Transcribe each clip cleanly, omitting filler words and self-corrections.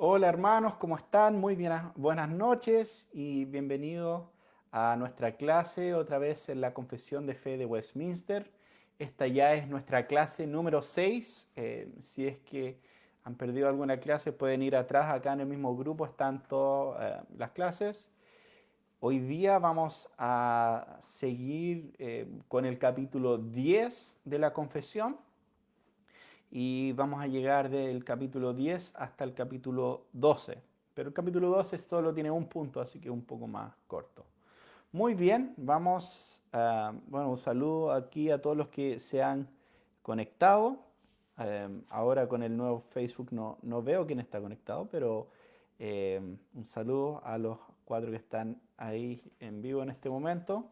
Hola hermanos, ¿cómo están? Muy bien, buenas noches y bienvenidos a nuestra clase otra vez en la Confesión de Fe de Westminster. Esta ya es nuestra clase número 6. Si es que han perdido alguna clase pueden ir atrás, acá en el mismo grupo están todas las clases. Hoy día vamos a seguir con el capítulo 10 de la Confesión y vamos a llegar del capítulo 10 hasta el capítulo 12. Pero el capítulo 12 solo tiene un punto, así que es un poco más corto. Muy bien, vamos bueno, un saludo aquí a todos los que se han conectado. Ahora con el nuevo Facebook no veo quién está conectado, pero un saludo a los 4 que están ahí en vivo en este momento.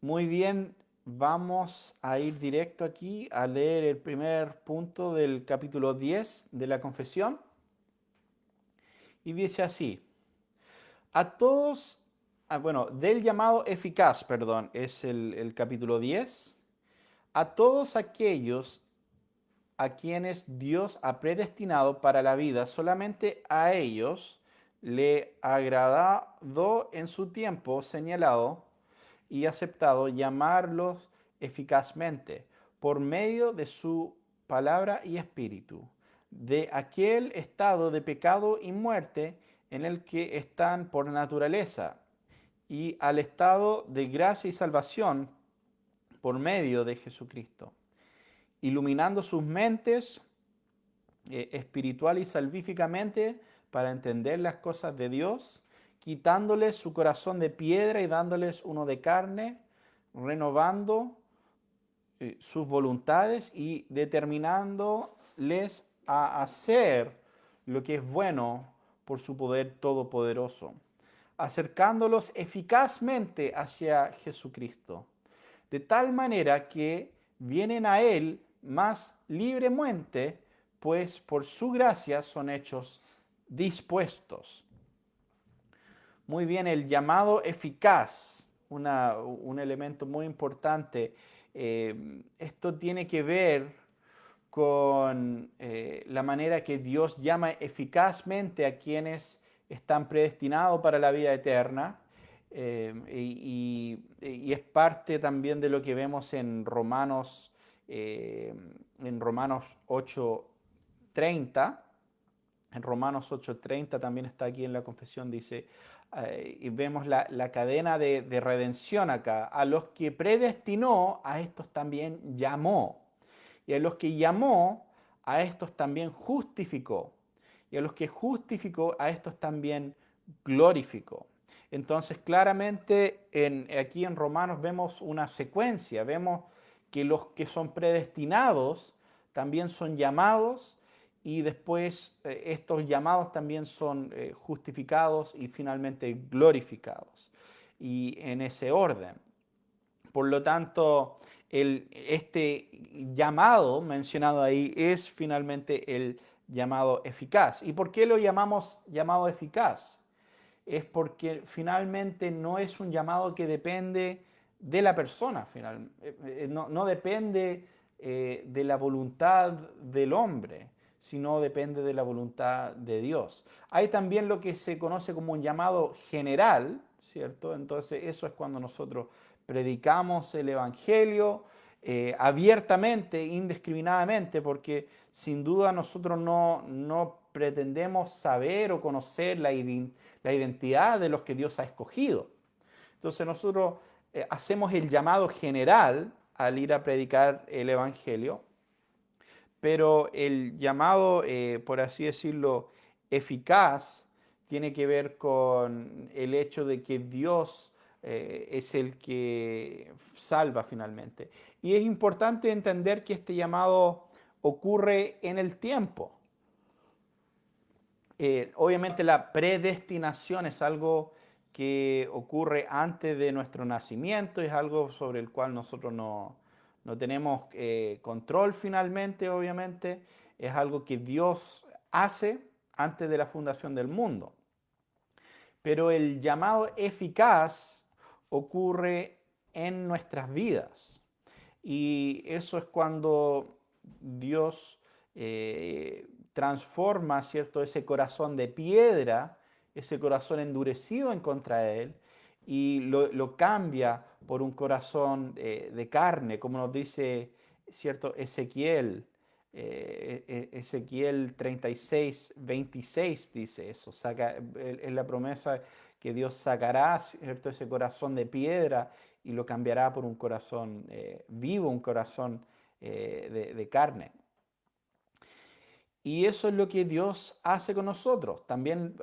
Muy bien, vamos a ir directo aquí a leer el primer punto del capítulo 10 de la confesión. Y dice así, a todos, bueno, del llamado eficaz, perdón, es el capítulo 10. A todos aquellos a quienes Dios ha predestinado para la vida, solamente a ellos le ha agradado en su tiempo señalado y aceptado llamarlos eficazmente por medio de su palabra y espíritu, de aquel estado de pecado y muerte en el que están por naturaleza, y al estado de gracia y salvación por medio de Jesucristo, iluminando sus mentes espiritual y salvíficamente para entender las cosas de Dios, quitándoles su corazón de piedra y dándoles uno de carne, renovando sus voluntades y determinándoles a hacer lo que es bueno por su poder todopoderoso, acercándolos eficazmente hacia Jesucristo, de tal manera que vienen a Él más libremente, pues por su gracia son hechos dispuestos. Muy bien, el llamado eficaz, un elemento muy importante. Esto tiene que ver con la manera que Dios llama eficazmente a quienes están predestinados para la vida eterna. Y es parte también de lo que vemos en Romanos 8:30. En Romanos 8:30 también está aquí en la confesión, dice, y vemos la cadena de redención acá. A los que predestinó, a estos también llamó. Y a los que llamó, a estos también justificó. Y a los que justificó, a estos también glorificó. Entonces, claramente aquí en Romanos vemos una secuencia. Vemos que los que son predestinados también son llamados y después estos llamados también son justificados y finalmente glorificados. Y en ese orden. Por lo tanto, este llamado mencionado ahí es finalmente el llamado eficaz. ¿Y por qué lo llamamos llamado eficaz? Es porque finalmente no es un llamado que depende de la persona, no depende de la voluntad del hombre, sino depende de la voluntad de Dios. Hay también lo que se conoce como un llamado general, ¿cierto? Entonces eso es cuando nosotros predicamos el Evangelio abiertamente, indiscriminadamente, porque sin duda nosotros no pretendemos saber o conocer la identidad de los que Dios ha escogido. Entonces nosotros hacemos el llamado general al ir a predicar el Evangelio, pero el llamado, por así decirlo, eficaz, tiene que ver con el hecho de que Dios es el que salva finalmente. Y es importante entender que este llamado ocurre en el tiempo. Obviamente la predestinación es algo que ocurre antes de nuestro nacimiento, es algo sobre el cual nosotros no tenemos control finalmente, obviamente, es algo que Dios hace antes de la fundación del mundo. Pero el llamado eficaz ocurre en nuestras vidas. Y eso es cuando Dios transforma, ¿cierto?, ese corazón de piedra, ese corazón endurecido en contra de Él, y lo cambia por un corazón de carne, como nos dice, ¿cierto?, Ezequiel. Ezequiel 36:26 dice eso. Es la promesa que Dios sacará, ¿cierto?, ese corazón de piedra y lo cambiará por un corazón vivo, un corazón de carne. Y eso es lo que Dios hace con nosotros. También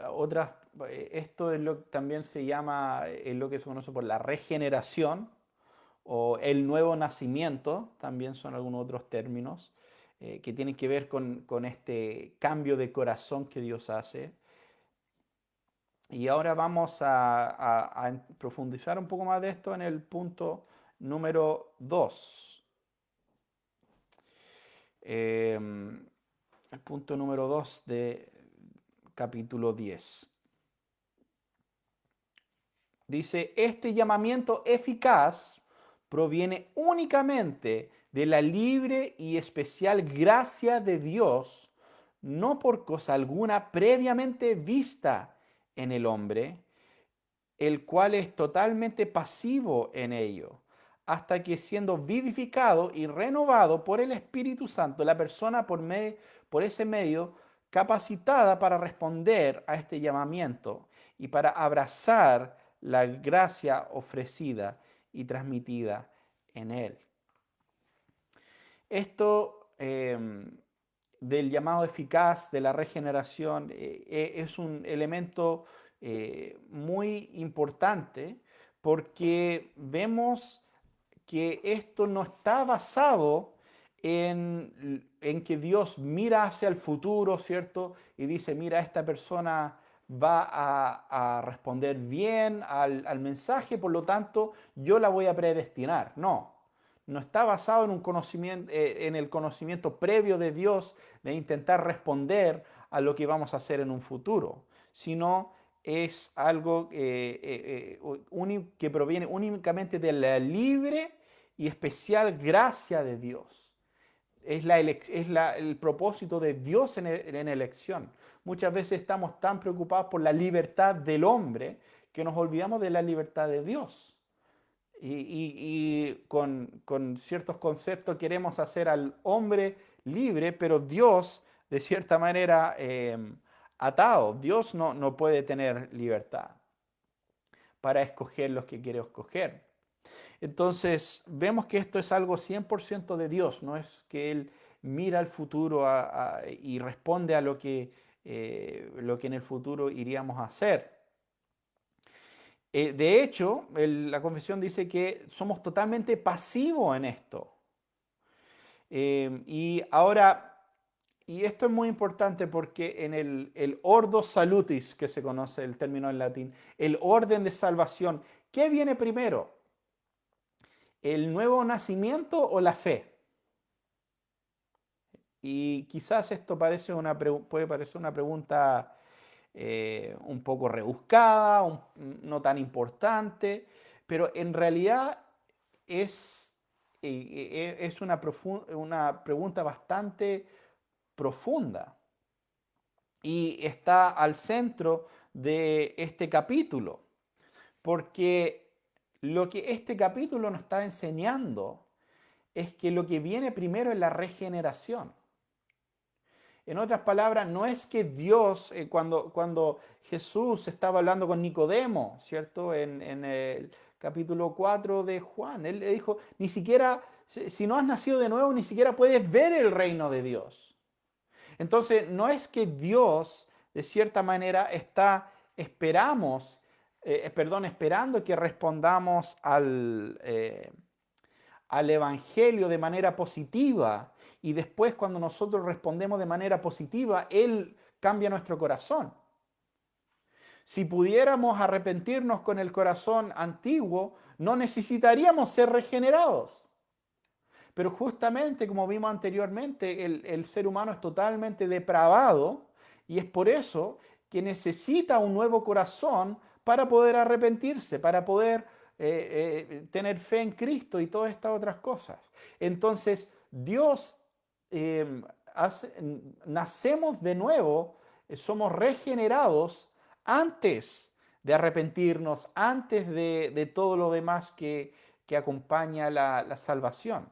esto es lo que también se llama, es lo que se conoce por la regeneración o el nuevo nacimiento, también son algunos otros términos que tienen que ver con este cambio de corazón que Dios hace. Y ahora vamos a profundizar un poco más de esto en el punto número 2. El punto número 2 de capítulo 10. Dice, este llamamiento eficaz proviene únicamente de la libre y especial gracia de Dios, no por cosa alguna previamente vista en el hombre, el cual es totalmente pasivo en ello, hasta que siendo vivificado y renovado por el Espíritu Santo, la persona por ese medio capacitada para responder a este llamamiento y para abrazar la gracia ofrecida y transmitida en él. Esto del llamado eficaz, de la regeneración, es un elemento muy importante porque vemos que esto no está basado en que Dios mira hacia el futuro, ¿cierto? Y dice, mira, esta persona va a responder bien al mensaje, por lo tanto, yo la voy a predestinar. No, no está basado en un conocimiento, en el conocimiento previo de Dios de intentar responder a lo que vamos a hacer en un futuro, sino es algo que proviene únicamente de la libre y especial gracia de Dios. Es el propósito de Dios en elección. Muchas veces estamos tan preocupados por la libertad del hombre que nos olvidamos de la libertad de Dios. Y con ciertos conceptos queremos hacer al hombre libre, pero Dios, de cierta manera, atado. Dios no puede tener libertad para escoger los que quiere escoger. Entonces, vemos que esto es algo 100% de Dios, no es que Él mira al futuro y responde a lo que en el futuro iríamos a hacer. De hecho, la confesión dice que somos totalmente pasivos en esto. Y ahora, y esto es muy importante porque en el ordo salutis, que se conoce el término en latín, el orden de salvación, ¿qué viene primero? ¿El nuevo nacimiento o la fe? Y quizás esto puede parecer una pregunta un poco rebuscada, no tan importante, pero en realidad es una pregunta bastante profunda y está al centro de este capítulo, porque lo que este capítulo nos está enseñando es que lo que viene primero es la regeneración. En otras palabras, no es que Dios, cuando Jesús estaba hablando con Nicodemo, ¿cierto? En el capítulo 4 de Juan, él le dijo, ni siquiera, si no has nacido de nuevo, ni siquiera puedes ver el reino de Dios. Entonces, no es que Dios, de cierta manera, esperando que respondamos al Evangelio de manera positiva y después cuando nosotros respondemos de manera positiva, Él cambia nuestro corazón. Si pudiéramos arrepentirnos con el corazón antiguo, no necesitaríamos ser regenerados. Pero justamente, como vimos anteriormente, el ser humano es totalmente depravado y es por eso que necesita un nuevo corazón para poder arrepentirse, para poder tener fe en Cristo y todas estas otras cosas. Entonces, Dios nacemos de nuevo, somos regenerados antes de arrepentirnos, antes de todo lo demás que acompaña la salvación.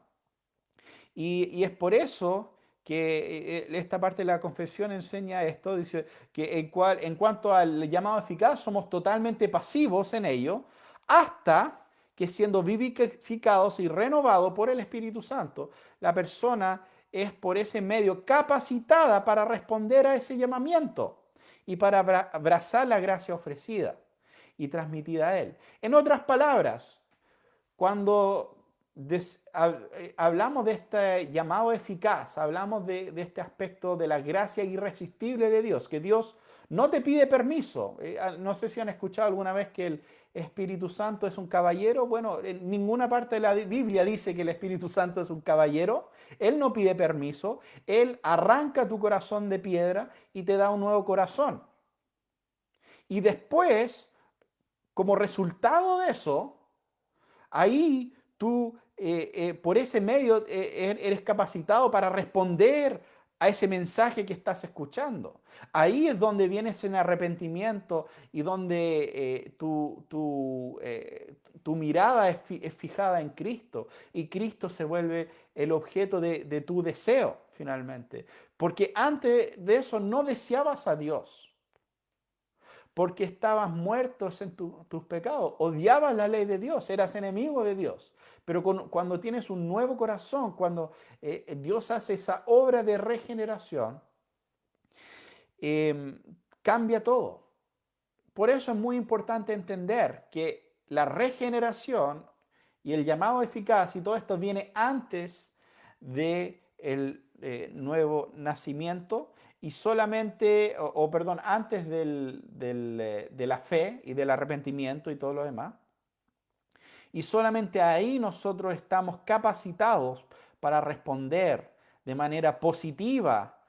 Y es por eso que esta parte de la confesión enseña esto, dice que en cuanto al llamado eficaz somos totalmente pasivos en ello, hasta que siendo vivificados y renovados por el Espíritu Santo, la persona es por ese medio capacitada para responder a ese llamamiento y para abrazar la gracia ofrecida y transmitida a él. En otras palabras, cuando hablamos de este llamado eficaz, hablamos de este aspecto de la gracia irresistible de Dios, que Dios no te pide permiso. No sé si han escuchado alguna vez que el Espíritu Santo es un caballero. Bueno, en ninguna parte de la Biblia dice que el Espíritu Santo es un caballero. Él no pide permiso. Él arranca tu corazón de piedra y te da un nuevo corazón. Y después, como resultado de eso, ahí tú, por ese medio, eres capacitado para responder a ese mensaje que estás escuchando. Ahí es donde vienes en arrepentimiento y donde tu mirada es fijada en Cristo y Cristo se vuelve el objeto de tu deseo finalmente. Porque antes de eso no deseabas a Dios porque estabas muertos en tus pecados, odiabas la ley de Dios, eras enemigo de Dios. Pero cuando tienes un nuevo corazón, cuando Dios hace esa obra de regeneración, cambia todo. Por eso es muy importante entender que la regeneración y el llamado eficaz y todo esto viene antes del nuevo nacimiento y solamente, perdón, antes de la fe y del arrepentimiento y todo lo demás. Y solamente ahí nosotros estamos capacitados para responder de manera positiva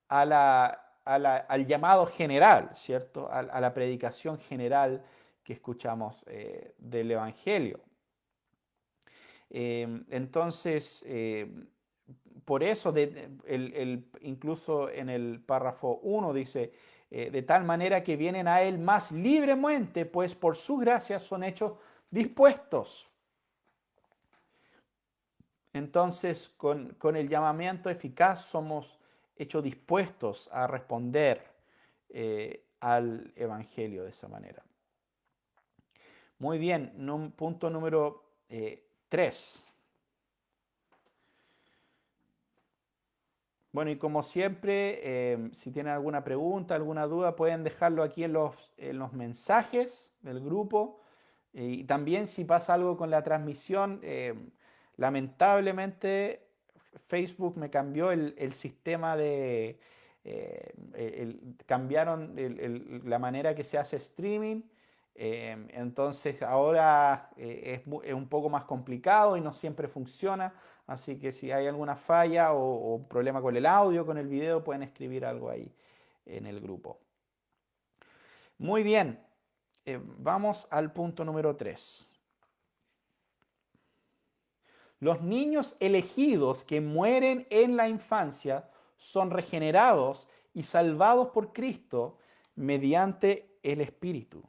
al llamado general, ¿cierto? A la predicación general que escuchamos del Evangelio. Entonces, por eso, incluso en el párrafo 1 dice, de tal manera que vienen a Él más libremente, pues por su gracia son hechos dispuestos. Entonces, con el llamamiento eficaz somos hechos dispuestos a responder al Evangelio de esa manera. Muy bien, punto número 3. Bueno, y como siempre, si tienen alguna pregunta, alguna duda, pueden dejarlo aquí en los mensajes del grupo. Y también si pasa algo con la transmisión, lamentablemente Facebook me cambió el sistema de... cambiaron la manera que se hace streaming. Entonces ahora es un poco más complicado y no siempre funciona. Así que si hay alguna falla o problema con el audio, con el video, pueden escribir algo ahí en el grupo. Muy bien, vamos al punto número 3. Los niños elegidos que mueren en la infancia son regenerados y salvados por Cristo mediante el Espíritu,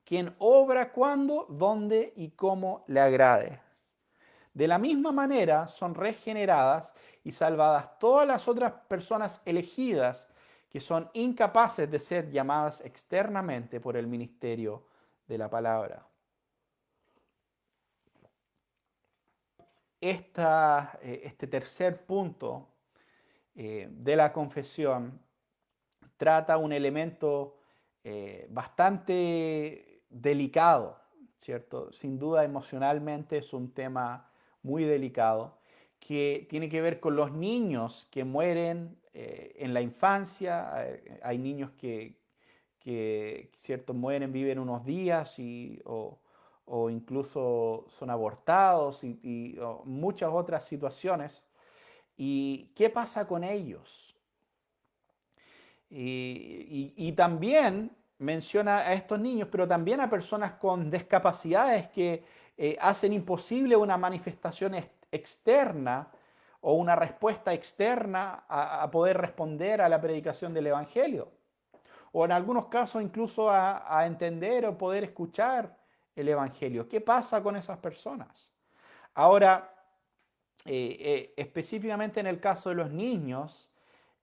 quien obra cuando, dónde y cómo le agrade. De la misma manera son regeneradas y salvadas todas las otras personas elegidas que son incapaces de ser llamadas externamente por el ministerio de la palabra. Este tercer punto de la confesión trata un elemento bastante delicado, ¿cierto? Sin duda emocionalmente es un tema muy delicado que tiene que ver con los niños que mueren en la infancia. Hay niños que ¿cierto? Mueren, viven unos días o incluso son abortados y muchas otras situaciones. ¿Y qué pasa con ellos? Y también menciona a estos niños, pero también a personas con discapacidades que hacen imposible una manifestación externa o una respuesta externa a poder responder a la predicación del Evangelio. O en algunos casos incluso a entender o poder escuchar el Evangelio. ¿Qué pasa con esas personas? Ahora, específicamente en el caso de los niños,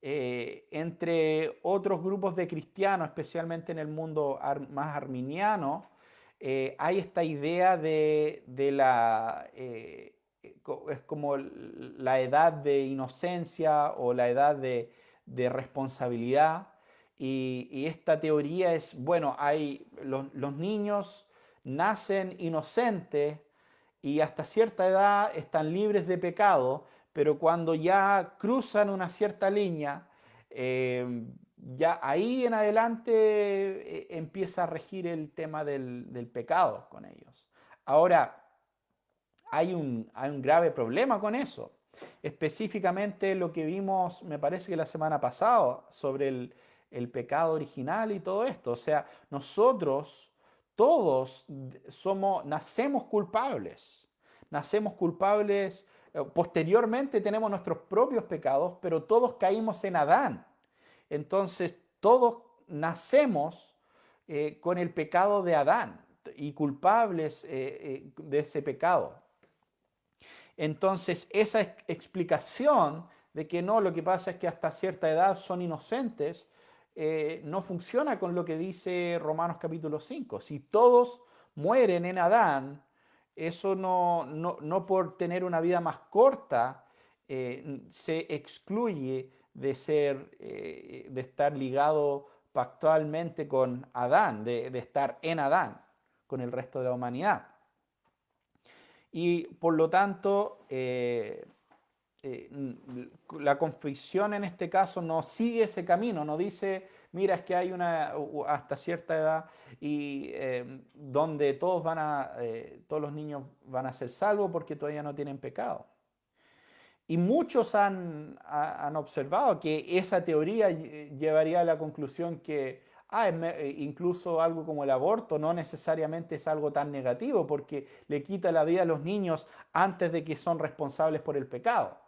entre otros grupos de cristianos, especialmente en el mundo más arminiano, hay esta idea de es como la edad de inocencia o la edad de responsabilidad. Y esta teoría es, bueno, los niños nacen inocentes y hasta cierta edad están libres de pecado, pero cuando ya cruzan una cierta línea, ya ahí en adelante empieza a regir el tema del pecado con ellos. Ahora, hay un grave problema con eso. Específicamente lo que vimos, me parece que la semana pasada, sobre el pecado original y todo esto. O sea, nosotros todos nacemos culpables. Nacemos culpables, posteriormente tenemos nuestros propios pecados, pero todos caímos en Adán. Entonces, todos nacemos con el pecado de Adán y culpables de ese pecado. Entonces, esa explicación de que no, lo que pasa es que hasta cierta edad son inocentes, no funciona con lo que dice Romanos capítulo 5. Si todos mueren en Adán, eso no por tener una vida más corta se excluye de estar ligado pactualmente con Adán, de estar en Adán, con el resto de la humanidad. Y por lo tanto, la confesión en este caso no sigue ese camino, no dice, mira, es que hay una hasta cierta edad y donde todos los niños van a ser salvos porque todavía no tienen pecado. Y muchos han observado que esa teoría llevaría a la conclusión que incluso algo como el aborto no necesariamente es algo tan negativo porque le quita la vida a los niños antes de que son responsables por el pecado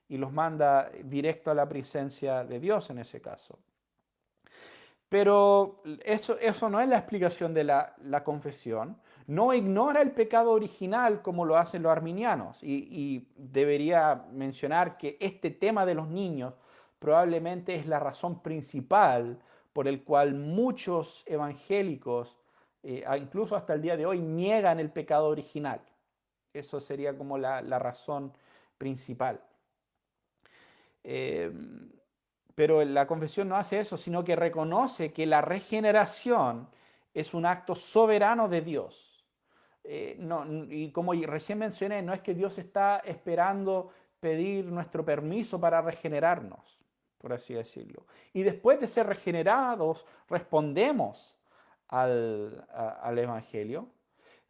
y los manda directo a la presencia de Dios en ese caso. Pero eso no es la explicación de la confesión. No ignora el pecado original como lo hacen los arminianos. Y debería mencionar que este tema de los niños probablemente es la razón principal por el cual muchos evangélicos, incluso hasta el día de hoy, niegan el pecado original. Eso sería como la razón principal. Pero la confesión no hace eso, sino que reconoce que la regeneración es un acto soberano de Dios. Y como recién mencioné, no es que Dios está esperando pedir nuestro permiso para regenerarnos, por así decirlo. Y después de ser regenerados, respondemos al Evangelio.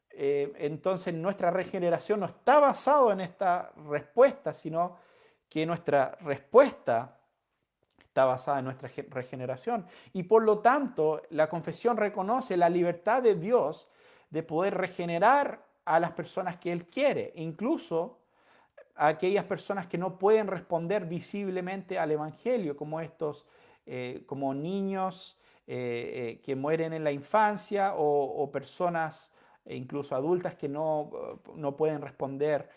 Entonces nuestra regeneración no está basada en esta respuesta, sino que nuestra respuesta está basada en nuestra regeneración. Y por lo tanto, la confesión reconoce la libertad de Dios de poder regenerar a las personas que Él quiere, incluso a aquellas personas que no pueden responder visiblemente al Evangelio, como como niños que mueren en la infancia o personas incluso adultas que no pueden responder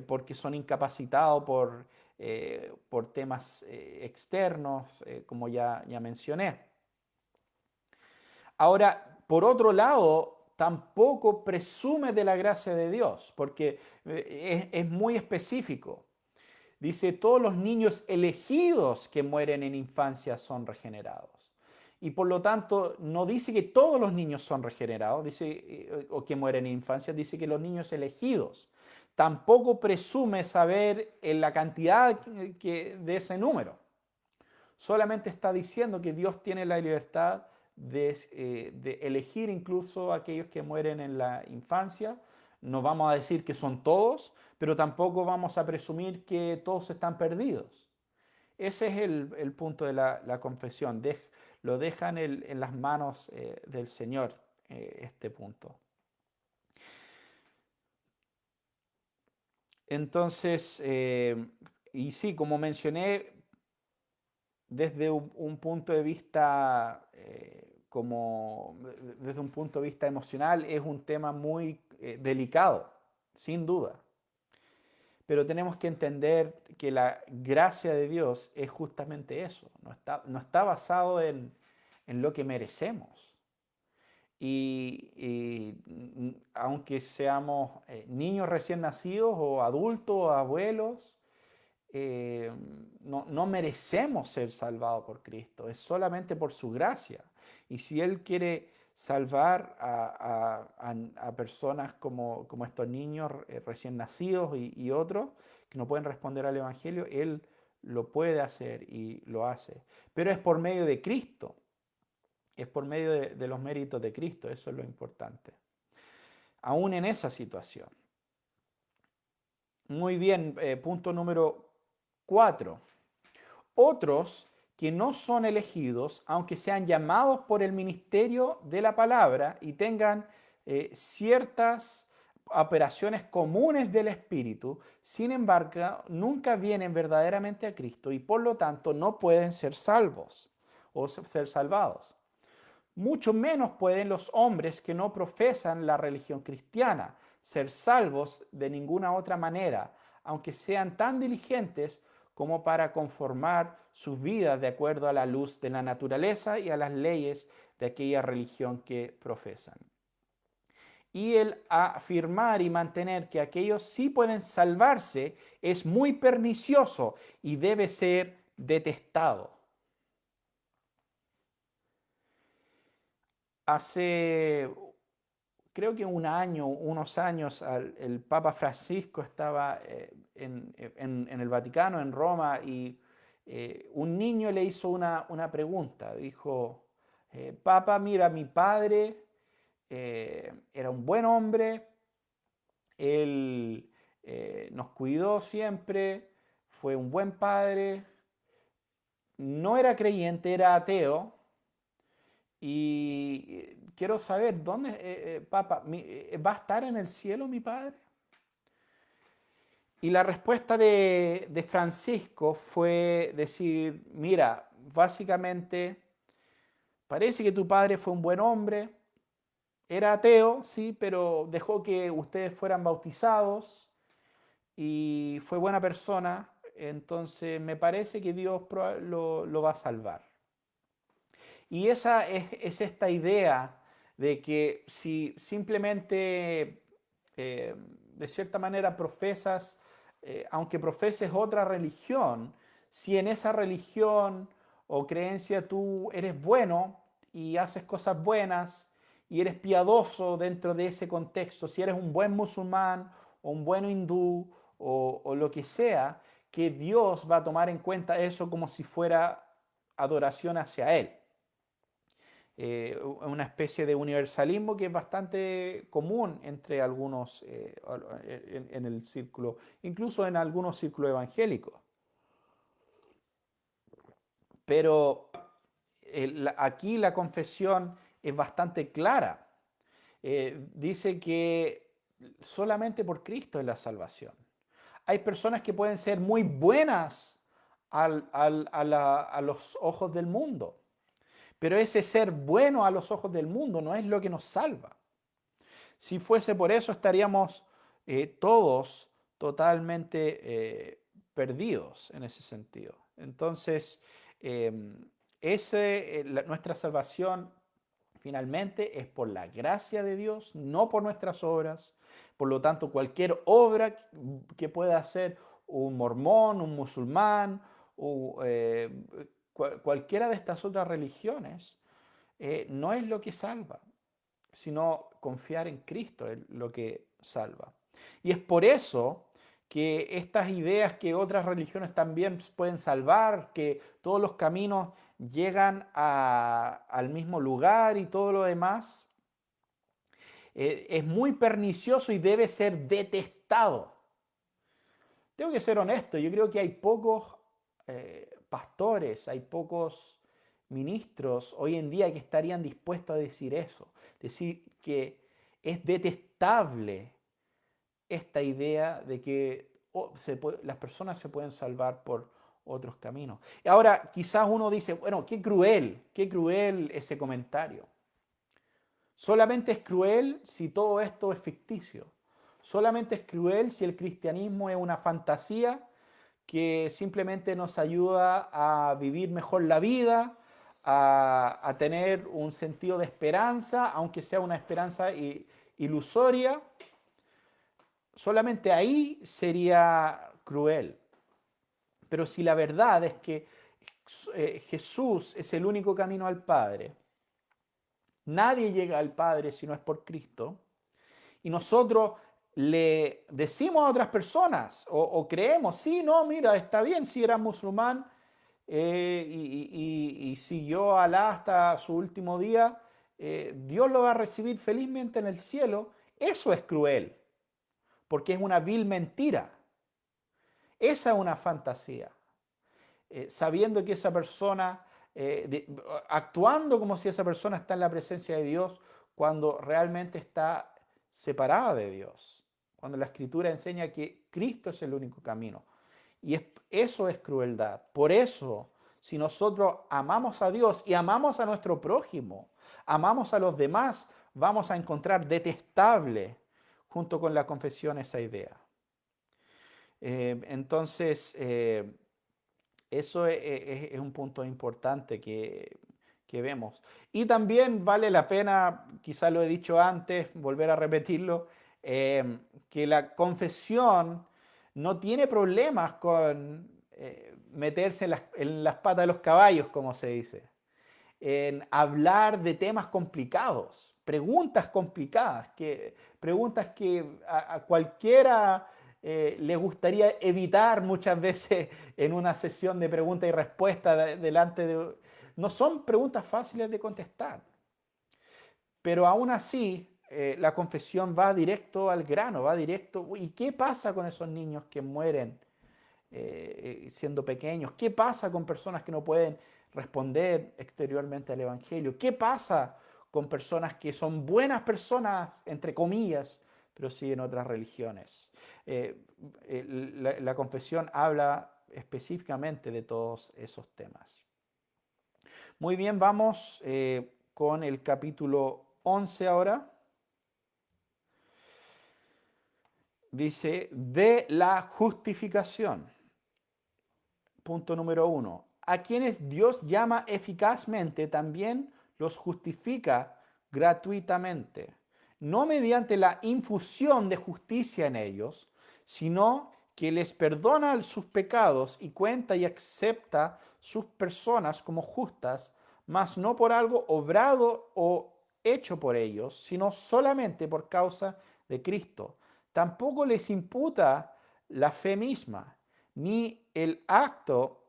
porque son incapacitados por temas externos, como ya mencioné. Ahora, por otro lado, tampoco presume de la gracia de Dios, porque es muy específico. Dice, todos los niños elegidos que mueren en infancia son regenerados. Y por lo tanto, no dice que todos los niños son regenerados, o que mueren en infancia, dice que los niños elegidos. Tampoco presume saber la cantidad de ese número. Solamente está diciendo que Dios tiene la libertad de elegir incluso a aquellos que mueren en la infancia. No vamos a decir que son todos, pero tampoco vamos a presumir que todos están perdidos. Ese es el punto de la confesión. Lo dejan en las manos del Señor, este punto. Entonces, y sí, como mencioné, desde un punto de vista desde un punto de vista emocional, es un tema muy delicado, sin duda. Pero tenemos que entender que la gracia de Dios es justamente eso, no está basado en lo que merecemos. Aunque seamos niños recién nacidos o adultos o abuelos, no merecemos ser salvados por Cristo, es solamente por su gracia. Y si Él quiere salvar a personas como estos niños recién nacidos y otros que no pueden responder al Evangelio, Él lo puede hacer y lo hace. Pero es por medio de Cristo, es por medio de los méritos de Cristo, eso es lo importante. Aún en esa situación. Muy bien, punto número 4. Otros que no son elegidos, aunque sean llamados por el ministerio de la palabra y tengan ciertas operaciones comunes del Espíritu, sin embargo, nunca vienen verdaderamente a Cristo y por lo tanto no pueden ser salvos o ser salvados. Mucho menos pueden los hombres que no profesan la religión cristiana ser salvos de ninguna otra manera, aunque sean tan diligentes como para conformar sus vidas de acuerdo a la luz de la naturaleza y a las leyes de aquella religión que profesan. Y el afirmar y mantener que aquellos sí pueden salvarse es muy pernicioso y debe ser detestado. Hace, creo que unos años, el Papa Francisco estaba en el Vaticano, en Roma, y un niño le hizo una pregunta. Dijo, Papa, mira, mi padre era un buen hombre, él nos cuidó siempre, fue un buen padre, no era creyente, era ateo. Y quiero saber, ¿dónde, Papa, va a estar en el cielo mi padre? Y la respuesta de Francisco fue decir, mira, básicamente parece que tu padre fue un buen hombre, era ateo, sí, pero dejó que ustedes fueran bautizados y fue buena persona, entonces me parece que Dios lo va a salvar. Y esa es esta idea de que si simplemente, de cierta manera, profesas, aunque profeses otra religión, si en esa religión o creencia tú eres bueno y haces cosas buenas y eres piadoso dentro de ese contexto, si eres un buen musulmán o un buen hindú o lo que sea, que Dios va a tomar en cuenta eso como si fuera adoración hacia Él. Una especie de universalismo que es bastante común entre algunos en el círculo, incluso en algunos círculos evangélicos. Pero aquí la confesión es bastante clara. Dice que solamente por Cristo es la salvación. Hay personas que pueden ser muy buenas a los ojos del mundo. Pero ese ser bueno a los ojos del mundo no es lo que nos salva. Si fuese por eso, estaríamos todos totalmente perdidos en ese sentido. Entonces, eh, nuestra salvación finalmente es por la gracia de Dios, no por nuestras obras. Por lo tanto, cualquier obra que pueda hacer un mormón, un musulmán, o cualquiera de estas otras religiones, no es lo que salva, sino confiar en Cristo es lo que salva. Y es por eso que estas ideas que otras religiones también pueden salvar, que todos los caminos llegan al mismo lugar y todo lo demás, es muy pernicioso y debe ser detestado. Tengo que ser honesto, yo creo que hay pocos pastores, hay pocos ministros hoy en día que estarían dispuestos a decir eso, decir que es detestable esta idea de que las personas se pueden salvar por otros caminos. Y ahora quizás uno dice, bueno, qué cruel ese comentario. Solamente es cruel si todo esto es ficticio. Solamente es cruel si el cristianismo es una fantasía que simplemente nos ayuda a vivir mejor la vida, a tener un sentido de esperanza, aunque sea una esperanza ilusoria. Solamente ahí sería cruel. Pero si la verdad es que Jesús es el único camino al Padre, nadie llega al Padre si no es por Cristo, y nosotros le decimos a otras personas o creemos, sí, no, mira, está bien si era musulmán y siguió a Alá hasta su último día, Dios lo va a recibir felizmente en el cielo. Eso es cruel, porque es una vil mentira. Esa es una fantasía. Sabiendo que esa persona, actuando como si esa persona está en la presencia de Dios, cuando realmente está separada de Dios. Cuando la Escritura enseña que Cristo es el único camino. Y eso es crueldad. Por eso, si nosotros amamos a Dios y amamos a nuestro prójimo, amamos a los demás, vamos a encontrar detestable junto con la confesión esa idea. Entonces, eso es un punto importante que vemos. Y también vale la pena, quizá lo he dicho antes, volver a repetirlo, que la confesión no tiene problemas con meterse en las patas de los caballos, como se dice, en hablar de temas complicados, preguntas complicadas, preguntas que a cualquiera le gustaría evitar muchas veces en una sesión de pregunta y respuesta delante de... No son preguntas fáciles de contestar, pero aún así la confesión va directo al grano, va directo... ¿Y qué pasa con esos niños que mueren siendo pequeños? ¿Qué pasa con personas que no pueden responder exteriormente al Evangelio? ¿Qué pasa con personas que son buenas personas, entre comillas, pero siguen otras religiones? La confesión habla específicamente de todos esos temas. Muy bien, vamos con el capítulo 11 ahora. Dice, de la justificación. Punto número 1. A quienes Dios llama eficazmente, también los justifica gratuitamente, no mediante la infusión de justicia en ellos, sino que les perdona sus pecados y cuenta y acepta sus personas como justas, mas no por algo obrado o hecho por ellos, sino solamente por causa de Cristo. Tampoco les imputa la fe misma, ni el acto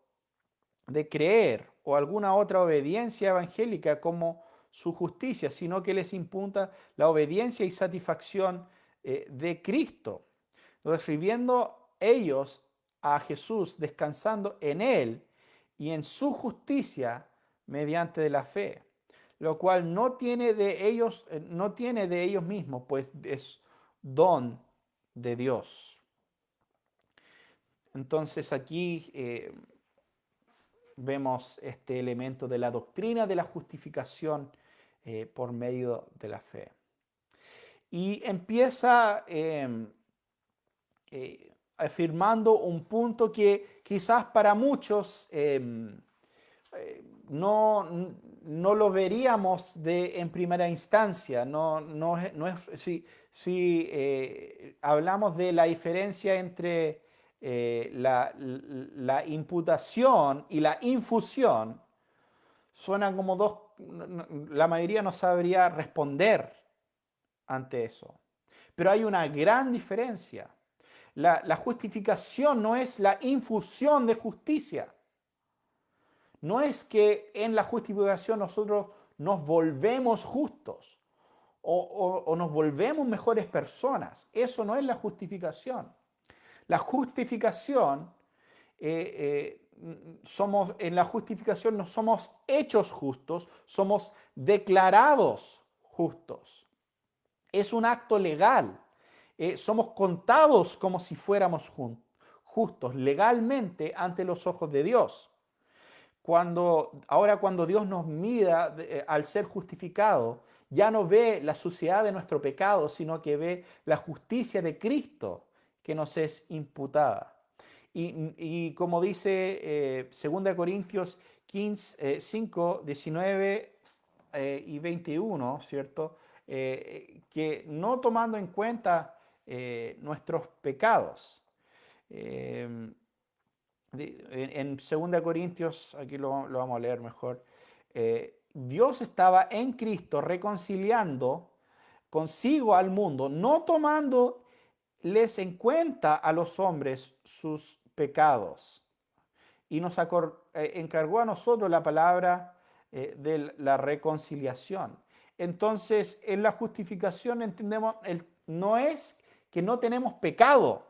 de creer o alguna otra obediencia evangélica como su justicia, sino que les imputa la obediencia y satisfacción de Cristo. Entonces, viviendo ellos a Jesús, descansando en Él y en su justicia mediante de la fe, lo cual no tiene de ellos mismos, pues es don de Dios. Entonces aquí vemos este elemento de la doctrina de la justificación por medio de la fe. Y empieza afirmando un punto que quizás para muchos no lo veríamos en primera instancia. Si hablamos de la diferencia entre la imputación y la infusión, suenan como dos, la mayoría no sabría responder ante eso. Pero hay una gran diferencia. La justificación no es la infusión de justicia. No es que en la justificación nosotros nos volvemos justos o nos volvemos mejores personas. Eso no es la justificación. La justificación, en la justificación no somos hechos justos, somos declarados justos. Es un acto legal. Somos contados como si fuéramos justos legalmente ante los ojos de Dios. Ahora cuando Dios nos mira al ser justificado, ya no ve la suciedad de nuestro pecado, sino que ve la justicia de Cristo que nos es imputada. Y como dice 2 Corintios 5, 19 y 21, ¿cierto? Que no tomando en cuenta nuestros pecados. Eh, en 2 Corintios, aquí lo vamos a leer mejor, Dios estaba en Cristo reconciliando consigo al mundo, no tomándoles en cuenta a los hombres sus pecados. Y nos encargó a nosotros la palabra de la reconciliación. Entonces, en la justificación entendemos, no es que no tenemos pecado.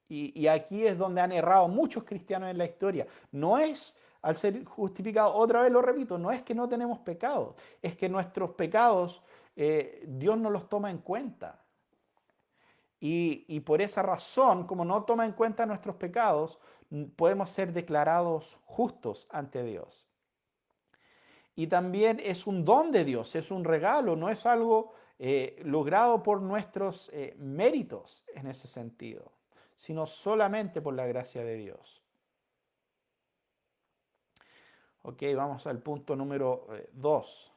Y aquí es donde han errado muchos cristianos en la historia. No es, al ser justificados, otra vez lo repito, no es que no tenemos pecados, es que nuestros pecados Dios no los toma en cuenta. Y por esa razón, como no toma en cuenta nuestros pecados, podemos ser declarados justos ante Dios. Y también es un don de Dios, es un regalo, no es algo logrado por nuestros méritos en ese sentido, sino solamente por la gracia de Dios. Ok, vamos al punto número 2.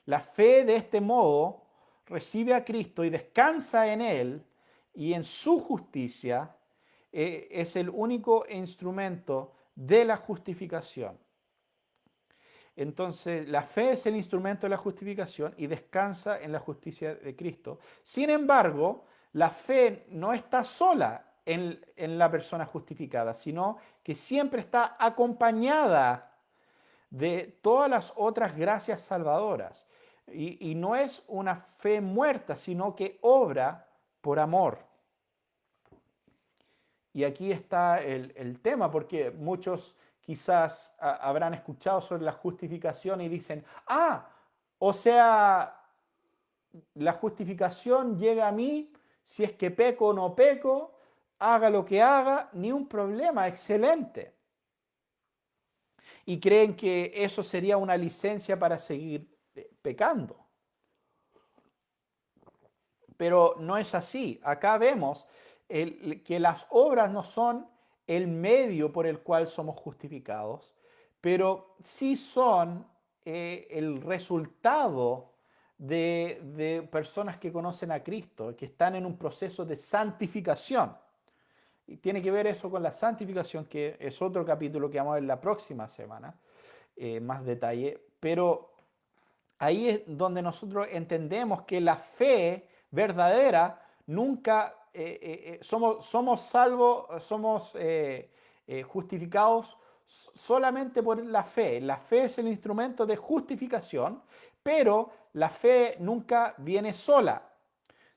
La fe de este modo recibe a Cristo y descansa en Él y en su justicia es el único instrumento de la justificación. Entonces, la fe es el instrumento de la justificación y descansa en la justicia de Cristo. Sin embargo, la fe no está sola en la persona justificada, sino que siempre está acompañada de todas las otras gracias salvadoras. Y no es una fe muerta, sino que obra por amor. Y aquí está el tema, porque muchos quizás habrán escuchado sobre la justificación y dicen, o sea, la justificación llega a mí si es que peco o no peco, haga lo que haga, ni un problema, excelente. Y creen que eso sería una licencia para seguir pecando. Pero no es así. Acá vemos que las obras no son el medio por el cual somos justificados, pero sí son el resultado de personas que conocen a Cristo, que están en un proceso de santificación. Y tiene que ver eso con la santificación, que es otro capítulo que vamos a ver la próxima semana, más detalle. Pero ahí es donde nosotros entendemos que la fe verdadera nunca somos salvos, somos justificados solamente por la fe. La fe es el instrumento de justificación, pero la fe nunca viene sola,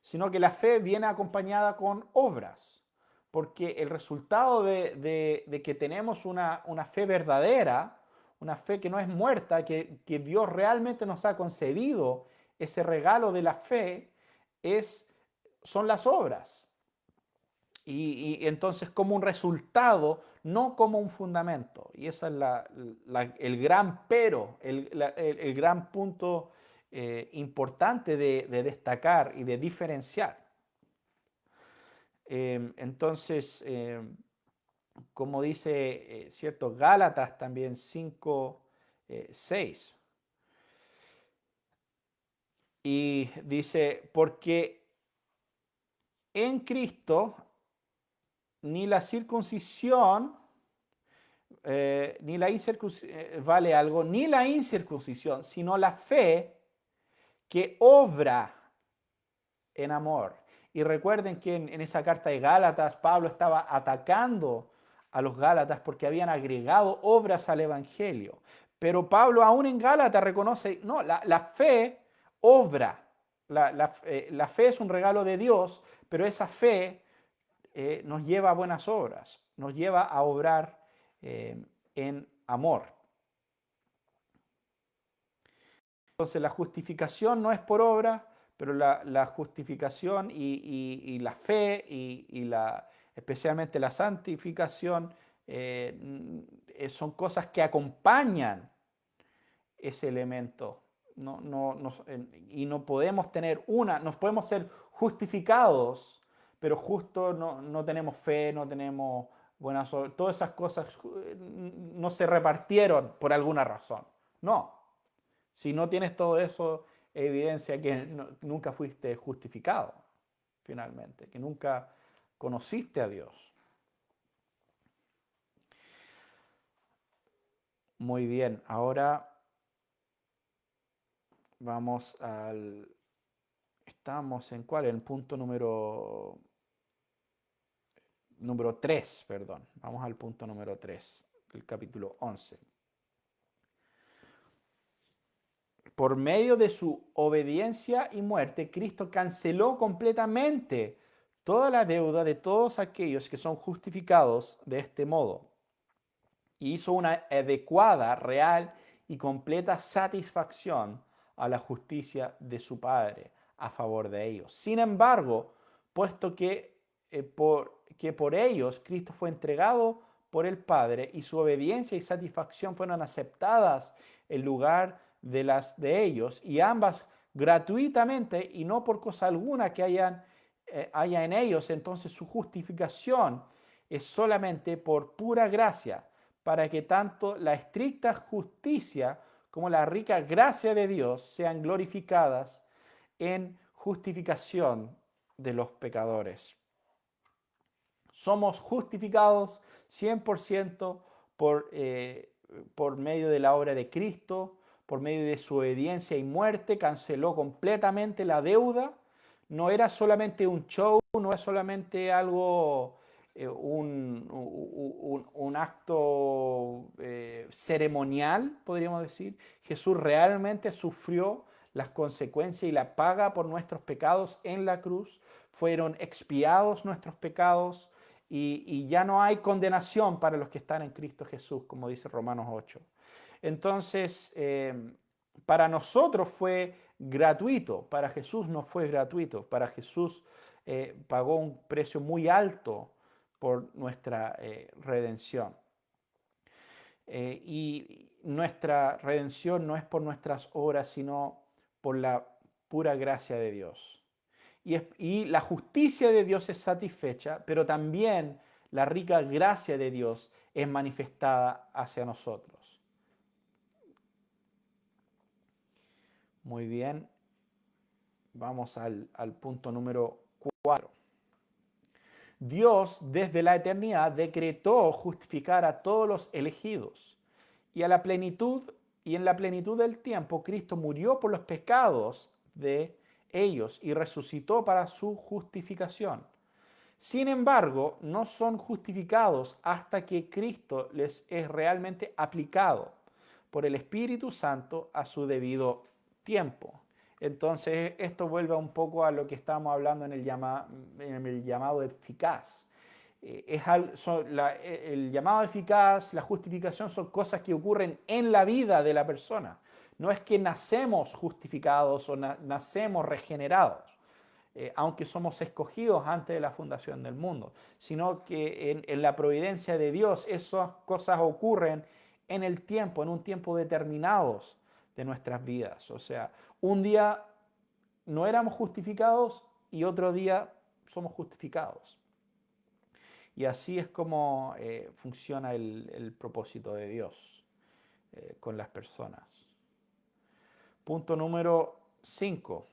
sino que la fe viene acompañada con obras, porque el resultado de que tenemos una fe verdadera, una fe que no es muerta, que Dios realmente nos ha concedido ese regalo de la fe, son las obras. Y entonces como un resultado, no como un fundamento. Y ese es el gran pero, el gran punto importante de destacar y de diferenciar. Entonces, como dice cierto Gálatas también 5, 6. Y dice, porque en Cristo ni la circuncisión, ni la incircuncisión vale algo, ni la incircuncisión, sino la fe que obra en amor. Y recuerden que en esa carta de Gálatas, Pablo estaba atacando a los Gálatas porque habían agregado obras al Evangelio. Pero Pablo aún en Gálatas reconoce, no, la fe obra. La fe es un regalo de Dios, pero esa fe nos lleva a buenas obras, nos lleva a obrar en amor. Entonces la justificación no es por obra, pero la justificación y la fe y especialmente la santificación, son cosas que acompañan ese elemento. Y no podemos tener nos podemos ser justificados, pero justo no tenemos fe, no tenemos buenas obras. Todas esas cosas no se repartieron por alguna razón. No. Si no tienes todo eso, evidencia que nunca fuiste justificado, finalmente, que nunca conociste a Dios. Muy bien, ahora vamos estamos en ¿cuál? En el punto número 3, perdón. Vamos al punto número 3 del capítulo 11. Por medio de su obediencia y muerte, Cristo canceló completamente toda la deuda de todos aquellos que son justificados de este modo y hizo una adecuada, real y completa satisfacción a la justicia de su Padre a favor de ellos. Sin embargo, puesto que por ellos Cristo fue entregado por el Padre y su obediencia y satisfacción fueron aceptadas en lugar de las de ellos, y ambas gratuitamente y no por cosa alguna que haya en ellos, entonces su justificación es solamente por pura gracia, para que tanto la estricta justicia como la rica gracia de Dios sean glorificadas en justificación de los pecadores. Somos justificados 100% por medio de la obra de Cristo, por medio de su obediencia y muerte, canceló completamente la deuda. No era solamente un show, no era solamente algo, un acto ceremonial, podríamos decir. Jesús realmente sufrió las consecuencias y la paga por nuestros pecados en la cruz. Fueron expiados nuestros pecados y ya no hay condenación para los que están en Cristo Jesús, como dice Romanos 8. Entonces, para nosotros fue gratuito, para Jesús no fue gratuito, para Jesús pagó un precio muy alto por nuestra redención. Y nuestra redención no es por nuestras obras, sino por la pura gracia de Dios. Y la justicia de Dios es satisfecha, pero también la rica gracia de Dios es manifestada hacia nosotros. Muy bien, vamos al punto número 4. Dios desde la eternidad decretó justificar a todos los elegidos y en la plenitud del tiempo Cristo murió por los pecados de ellos y resucitó para su justificación. Sin embargo, no son justificados hasta que Cristo les es realmente aplicado por el Espíritu Santo a su debido tiempo. Entonces, esto vuelve un poco a lo que estábamos hablando en el llamado eficaz. El llamado eficaz, la justificación son cosas que ocurren en la vida de la persona. No es que nacemos justificados o nacemos regenerados, aunque somos escogidos antes de la fundación del mundo, sino que en la providencia de Dios esas cosas ocurren en el tiempo, en un tiempo determinados de nuestras vidas. O sea, un día no éramos justificados y otro día somos justificados. Y así es como funciona el propósito de Dios con las personas. Punto número 5.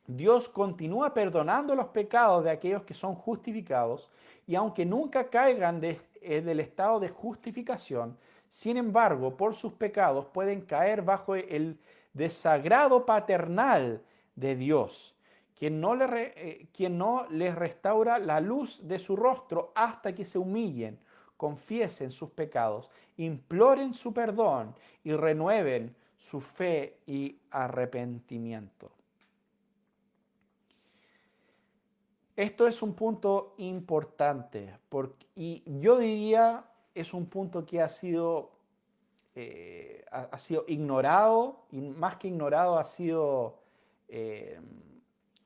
Dios continúa perdonando los pecados de aquellos que son justificados y aunque nunca caigan del estado de justificación, sin embargo, por sus pecados pueden caer bajo el desagrado paternal de Dios, quien no les restaura la luz de su rostro hasta que se humillen, confiesen sus pecados, imploren su perdón y renueven su fe y arrepentimiento. Esto es un punto importante y yo diría es un punto que ha sido ignorado y más que ignorado ha sido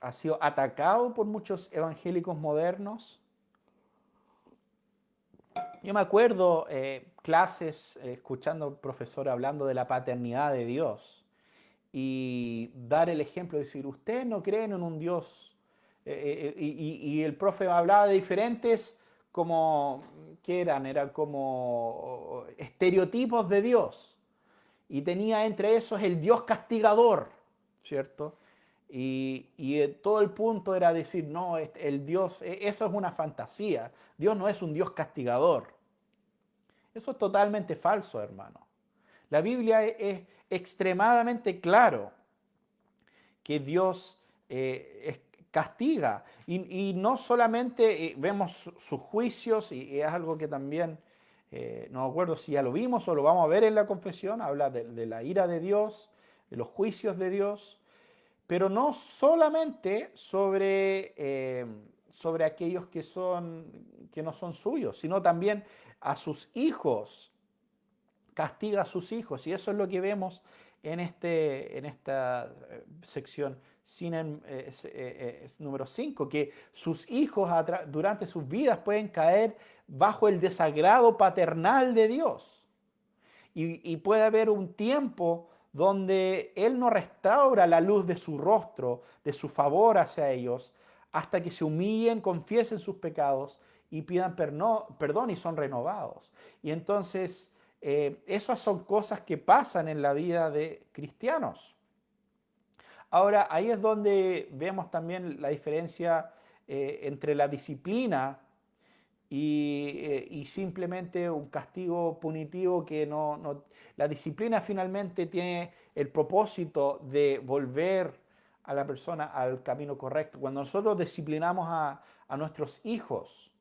ha sido atacado por muchos evangélicos modernos. Yo me acuerdo clases escuchando al profesor hablando de la paternidad de Dios y dar el ejemplo, decir, ustedes no creen en un Dios. Y el profe hablaba de diferentes, como, ¿qué eran? Eran como estereotipos de Dios. Y tenía entre esos el Dios castigador, ¿cierto? Y todo el punto era decir, no, el Dios, eso es una fantasía. Dios no es un Dios castigador. Eso es totalmente falso, hermano. La Biblia es extremadamente claro que Dios castiga. Y no solamente vemos sus juicios, y es algo que también, no me acuerdo si ya lo vimos o lo vamos a ver en la confesión, habla de la ira de Dios, de los juicios de Dios, pero no solamente sobre aquellos que no son suyos, sino también a sus hijos, castiga a sus hijos. Y eso es lo que vemos en esta sección número 5, que sus hijos durante sus vidas pueden caer bajo el desagrado paternal de Dios. Y puede haber un tiempo donde Él no restaura la luz de su rostro, de su favor hacia ellos, hasta que se humillen, confiesen sus pecados y pidan perdón y son renovados. Y entonces, esas son cosas que pasan en la vida de cristianos. Ahora, ahí es donde vemos también la diferencia entre la disciplina y simplemente un castigo punitivo que no. La disciplina finalmente tiene el propósito de volver a la persona al camino correcto. Cuando nosotros disciplinamos a nuestros hijos,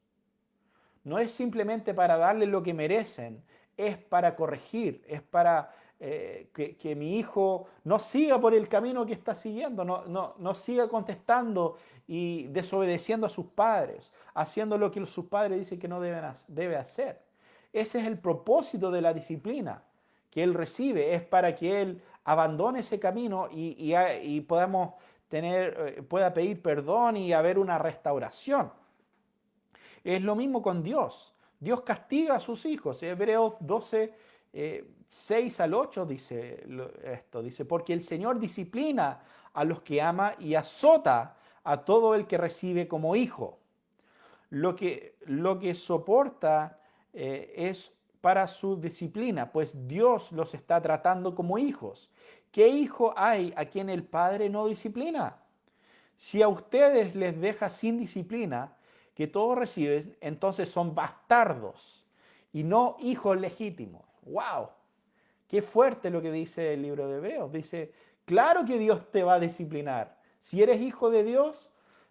no es simplemente para darles lo que merecen, es para corregir, es para que mi hijo no siga por el camino que está siguiendo, no siga contestando y desobedeciendo a sus padres, haciendo lo que sus padres dicen que no debe hacer. Ese es el propósito de la disciplina que él recibe, es para que él abandone ese camino y pueda pedir perdón y haber una restauración. Es lo mismo con Dios. Dios castiga a sus hijos. Hebreos 12, 6 al 8 dice esto. Dice, porque el Señor disciplina a los que ama y azota a todo el que recibe como hijo. Lo que soporta es para su disciplina, pues Dios los está tratando como hijos. ¿Qué hijo hay a quien el Padre no disciplina? Si a ustedes les deja sin disciplina, que todos reciben, entonces son bastardos y no hijos legítimos. ¡Wow! Qué fuerte lo que dice el libro de Hebreos. Dice, claro que Dios te va a disciplinar. Si eres hijo de Dios,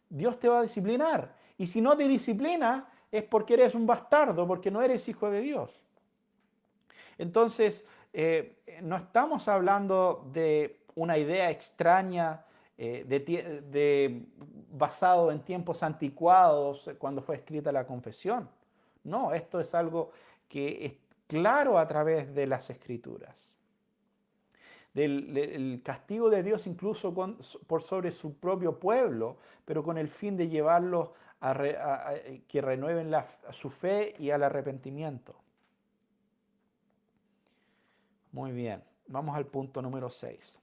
Dios te va a disciplinar. Y si no te disciplina, es porque eres un bastardo, porque no eres hijo de Dios. Entonces, no estamos hablando de una idea extraña basado en tiempos anticuados cuando fue escrita la confesión. No, esto es algo que es claro a través de las escrituras. El castigo de Dios incluso por sobre su propio pueblo, pero con el fin de llevarlos a que renueven su fe y al arrepentimiento. Muy bien, vamos al punto número 6.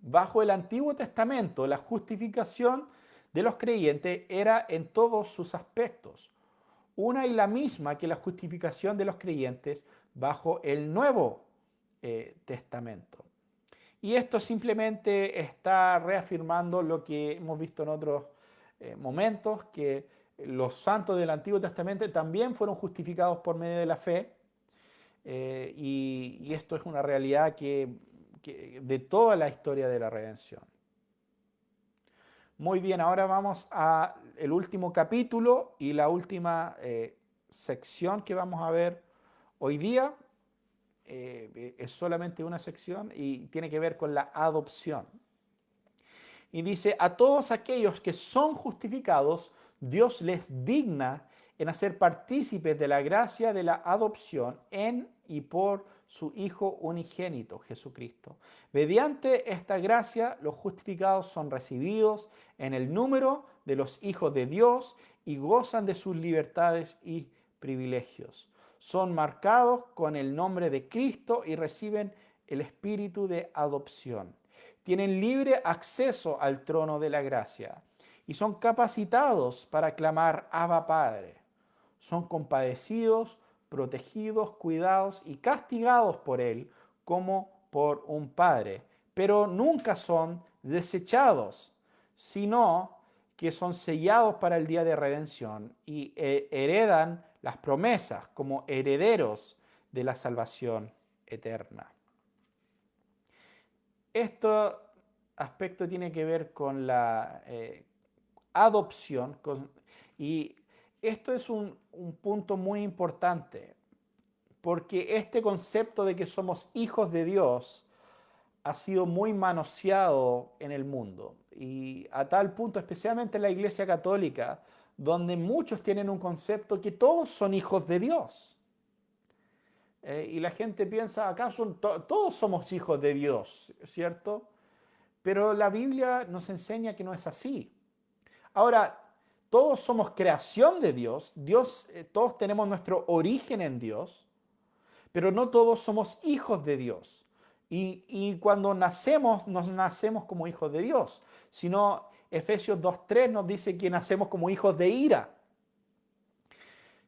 Bajo el Antiguo Testamento, la justificación de los creyentes era en todos sus aspectos una y la misma que la justificación de los creyentes bajo el Nuevo Testamento. Y esto simplemente está reafirmando lo que hemos visto en otros momentos, que los santos del Antiguo Testamento también fueron justificados por medio de la fe, y esto es una realidad de toda la historia de la redención. Muy bien, ahora vamos al último capítulo y la última sección que vamos a ver hoy día. Es solamente una sección y tiene que ver con la adopción. Y dice, a todos aquellos que son justificados, Dios les digna en hacer partícipes de la gracia de la adopción en y por su Hijo unigénito, Jesucristo. Mediante esta gracia, los justificados son recibidos en el número de los hijos de Dios y gozan de sus libertades y privilegios. Son marcados con el nombre de Cristo y reciben el espíritu de adopción. Tienen libre acceso al trono de la gracia y son capacitados para clamar Abba Padre. Son compadecidos, protegidos, cuidados y castigados por Él como por un padre, pero nunca son desechados, sino que son sellados para el día de redención y heredan las promesas como herederos de la salvación eterna. Este aspecto tiene que ver con la adopción y esto es un punto muy importante porque este concepto de que somos hijos de Dios ha sido muy manoseado en el mundo y a tal punto, especialmente en la Iglesia Católica, donde muchos tienen un concepto que todos son hijos de Dios. Y la gente piensa, ¿acaso todos somos hijos de Dios? ¿Cierto? Pero la Biblia nos enseña que no es así. Ahora, todos somos creación de Dios, todos tenemos nuestro origen en Dios, pero no todos somos hijos de Dios. Y cuando nacemos, nos nacemos como hijos de Dios. Sino Efesios 2:3 nos dice que nacemos como hijos de ira.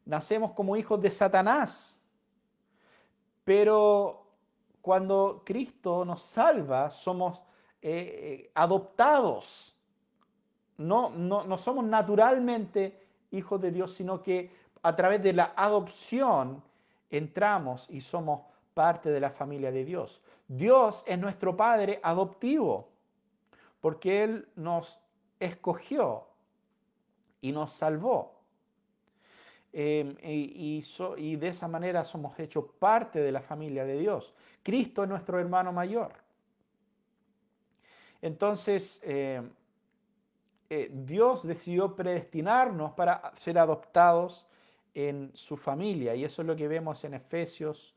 Nacemos como hijos de Satanás. Pero cuando Cristo nos salva, somos adoptados. No somos naturalmente hijos de Dios, sino que a través de la adopción entramos y somos parte de la familia de Dios. Dios es nuestro Padre adoptivo, porque Él nos escogió y nos salvó. Y de esa manera somos hechos parte de la familia de Dios. Cristo es nuestro hermano mayor. Entonces, Dios decidió predestinarnos para ser adoptados en su familia. Y eso es lo que vemos en Efesios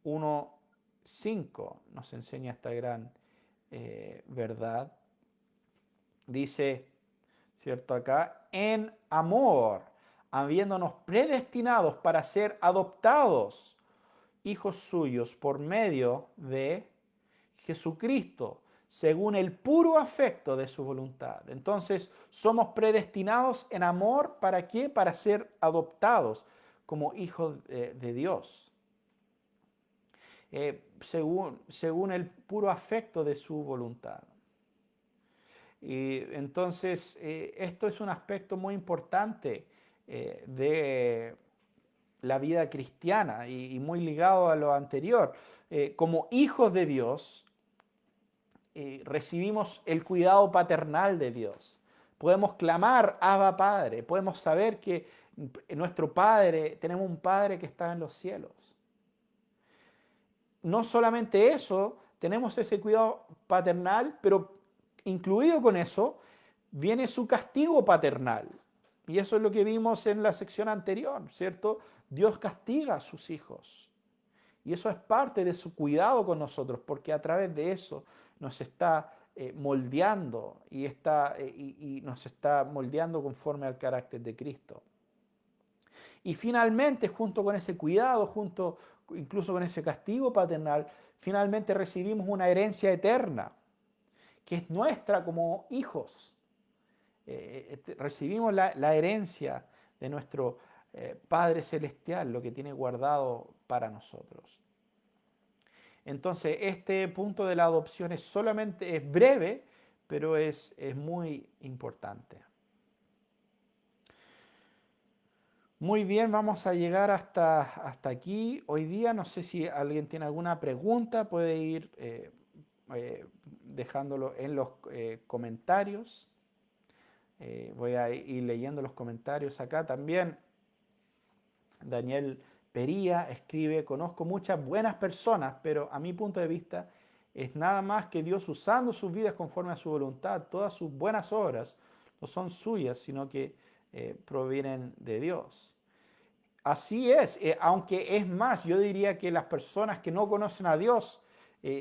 1:5. Nos enseña esta gran verdad. Dice, ¿cierto? Acá, en amor, habiéndonos predestinados para ser adoptados hijos suyos por medio de Jesucristo, según el puro afecto de su voluntad. Entonces, somos predestinados en amor, ¿para qué? Para ser adoptados como hijos de Dios. Según el puro afecto de su voluntad. Y entonces, esto es un aspecto muy importante de la vida cristiana y muy ligado a lo anterior. Como hijos de Dios, recibimos el cuidado paternal de Dios. Podemos clamar Abba Padre, podemos saber que nuestro Padre, tenemos un Padre que está en los cielos. No solamente eso, tenemos ese cuidado paternal, pero incluido con eso viene su castigo paternal. Y eso es lo que vimos en la sección anterior, ¿cierto? Dios castiga a sus hijos. Y eso es parte de su cuidado con nosotros, porque a través de eso nos está moldeando y nos está moldeando conforme al carácter de Cristo. Y finalmente, junto con ese cuidado, incluso con ese castigo paternal, finalmente recibimos una herencia eterna, que es nuestra como hijos. Recibimos la herencia de nuestro Padre Celestial, lo que tiene guardado para nosotros. Entonces, este punto de la adopción es breve, pero es muy importante. Muy bien, vamos a llegar hasta aquí. Hoy día, no sé si alguien tiene alguna pregunta, puede ir dejándolo en los comentarios. Voy a ir leyendo los comentarios acá también. Daniel Pería escribe, conozco muchas buenas personas, pero a mi punto de vista es nada más que Dios usando sus vidas conforme a su voluntad. Todas sus buenas obras no son suyas, sino que provienen de Dios. Así es, aunque es más, yo diría que las personas que no conocen a Dios,